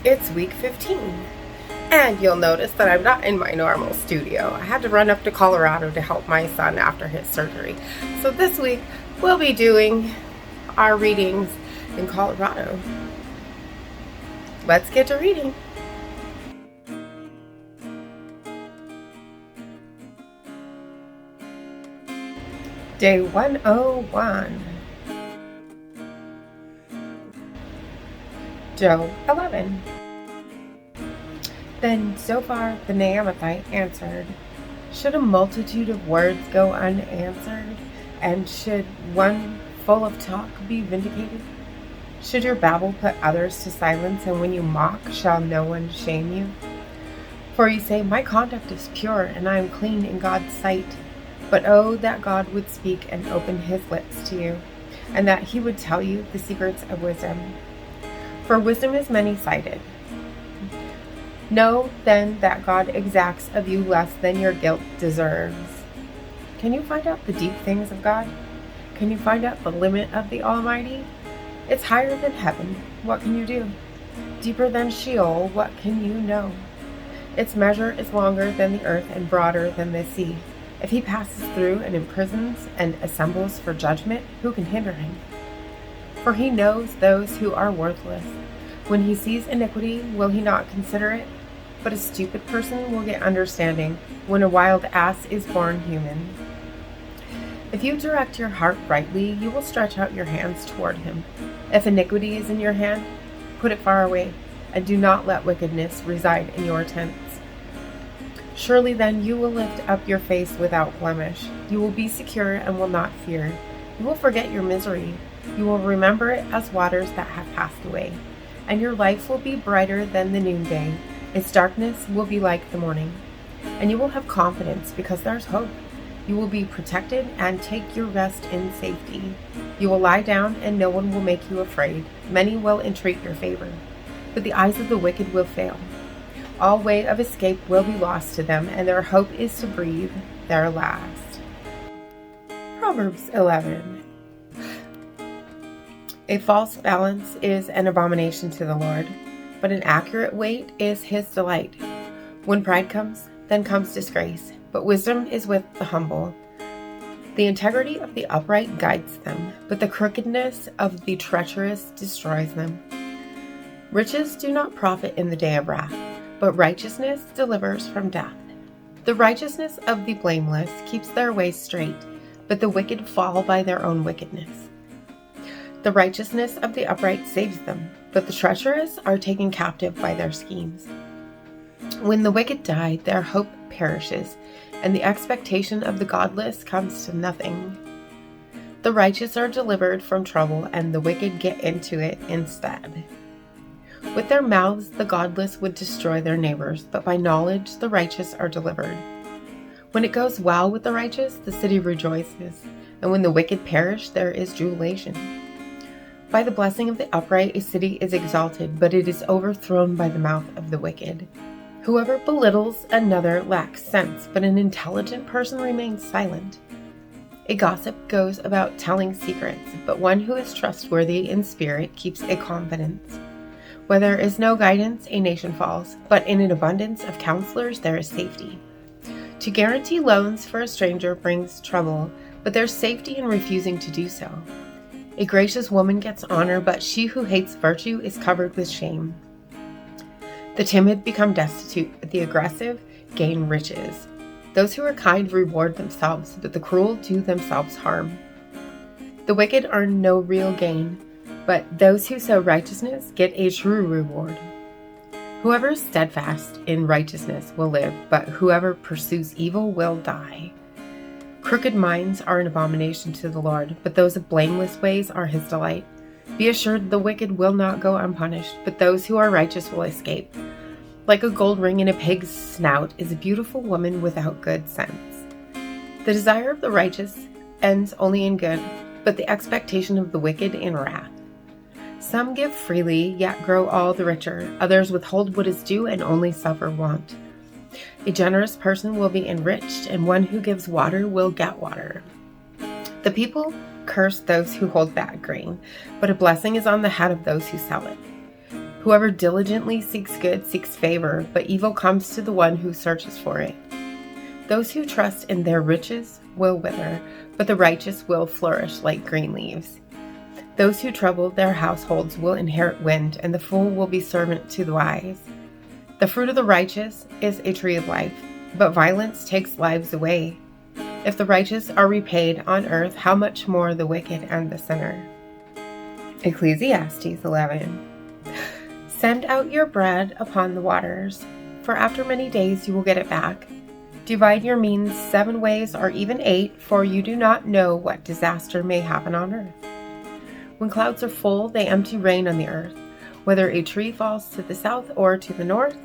It's week 15, and you'll notice that I'm not in my normal studio. I had to run up to Colorado to help my son after his surgery. So this week, we'll be doing our readings in Colorado. Let's get to reading. Day 101. Job 11. Then Zophar the Naamathite answered, should a multitude of words go unanswered, and should one full of talk be vindicated? Should your babble put others to silence, and when you mock, shall no one shame you? For you say, my conduct is pure, and I am clean in God's sight. But oh, that God would speak and open his lips to you, and that he would tell you the secrets of wisdom. For wisdom is many-sided. Know then that God exacts of you less than your guilt deserves. Can you find out the deep things of God? Can you find out the limit of the Almighty? It's higher than heaven. What can you do? Deeper than Sheol. What can you know? Its measure is longer than the earth and broader than the sea. If he passes through and imprisons and assembles for judgment, who can hinder him? For he knows those who are worthless. When he sees iniquity, will he not consider it? But a stupid person will get understanding when a wild ass is born human. If you direct your heart rightly, you will stretch out your hands toward him. If iniquity is in your hand, put it far away, and do not let wickedness reside in your tents. Surely then you will lift up your face without blemish. You will be secure and will not fear. You will forget your misery. You will remember it as waters that have passed away. And your life will be brighter than the noonday. Its darkness will be like the morning. And you will have confidence because there's hope. You will be protected and take your rest in safety. You will lie down and no one will make you afraid. Many will entreat your favor, but the eyes of the wicked will fail. All way of escape will be lost to them, and their hope is to breathe their last. Proverbs 11. A false balance is an abomination to the Lord, but an accurate weight is his delight. When pride comes, then comes disgrace, but wisdom is with the humble. The integrity of the upright guides them, but the crookedness of the treacherous destroys them. Riches do not profit in the day of wrath, but righteousness delivers from death. The righteousness of the blameless keeps their way straight, but the wicked fall by their own wickedness. The righteousness of the upright saves them, but the treacherous are taken captive by their schemes. When the wicked die, their hope perishes, and the expectation of the godless comes to nothing. The righteous are delivered from trouble, and the wicked get into it instead. With their mouths the godless would destroy their neighbors, but by knowledge the righteous are delivered. When it goes well with the righteous, the city rejoices, and when the wicked perish, there is jubilation. By the blessing of the upright, a city is exalted, but it is overthrown by the mouth of the wicked. Whoever belittles another lacks sense, but an intelligent person remains silent. A gossip goes about telling secrets, but one who is trustworthy in spirit keeps a confidence. Where there is no guidance, a nation falls, but in an abundance of counselors there is safety. To guarantee loans for a stranger brings trouble, but there's safety in refusing to do so. A gracious woman gets honor, but she who hates virtue is covered with shame. The timid become destitute, but the aggressive gain riches. Those who are kind reward themselves, but the cruel do themselves harm. The wicked earn no real gain, but those who sow righteousness get a true reward. Whoever is steadfast in righteousness will live, but whoever pursues evil will die. Crooked minds are an abomination to the Lord, but those of blameless ways are his delight. Be assured the wicked will not go unpunished, but those who are righteous will escape. Like a gold ring in a pig's snout is a beautiful woman without good sense. The desire of the righteous ends only in good, but the expectation of the wicked in wrath. Some give freely, yet grow all the richer. Others withhold what is due and only suffer want. A generous person will be enriched, and one who gives water will get water. The people curse those who hold back grain, but a blessing is on the head of those who sell it. Whoever diligently seeks good seeks favor, but evil comes to the one who searches for it. Those who trust in their riches will wither, but the righteous will flourish like green leaves. Those who trouble their households will inherit wind, and the fool will be servant to the wise. The fruit of the righteous is a tree of life, but violence takes lives away. If the righteous are repaid on earth, how much more the wicked and the sinner? Ecclesiastes 11. Send out your bread upon the waters, for after many days you will get it back. Divide your means 7 ways or even 8, for you do not know what disaster may happen on earth. When clouds are full, they empty rain on the earth. Whether a tree falls to the south or to the north,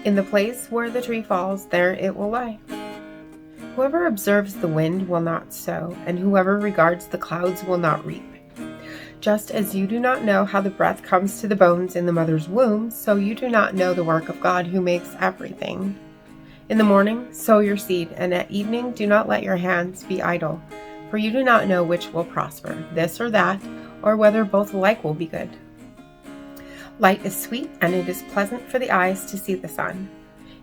in the place where the tree falls, there it will lie. Whoever observes the wind will not sow, and whoever regards the clouds will not reap. Just as you do not know how the breath comes to the bones in the mother's womb, so you do not know the work of God who makes everything. In the morning, sow your seed, and at evening do not let your hands be idle, for you do not know which will prosper, this or that, or whether both alike will be good. Light is sweet, and it is pleasant for the eyes to see the sun.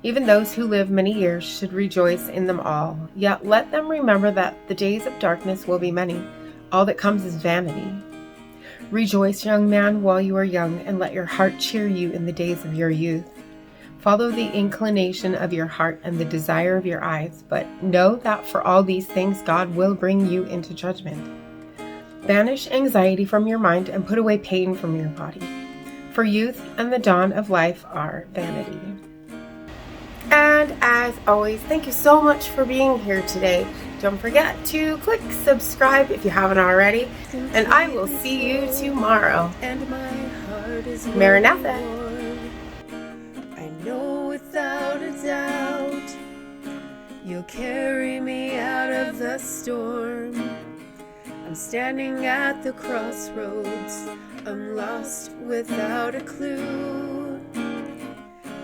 Even those who live many years should rejoice in them all, yet let them remember that the days of darkness will be many. All that comes is vanity. Rejoice, young man, while you are young, and let your heart cheer you in the days of your youth. Follow the inclination of your heart and the desire of your eyes, but know that for all these things God will bring you into judgment. Banish anxiety from your mind and put away pain from your body, for youth and the dawn of life are vanity. And as always, thank you so much for being here today. Don't forget to click subscribe if you haven't already, and I will see you tomorrow. Maranatha. I know without a doubt you'll carry me out of the storm. I'm standing at the crossroads. I'm lost without a clue.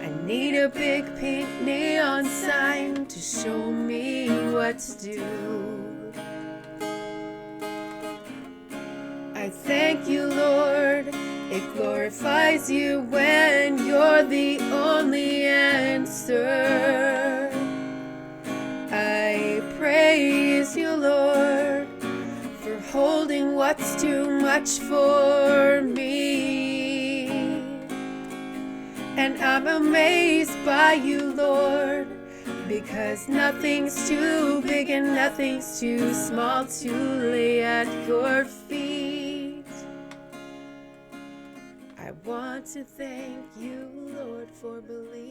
I need a big pink neon sign to show me what to do. I thank you, Lord. It glorifies you when you're the only answer. I praise you, Lord, for holding what's too much for me. And I'm amazed by you, Lord, because nothing's too big and nothing's too small to lay at your feet. I want to thank you, Lord, for believing.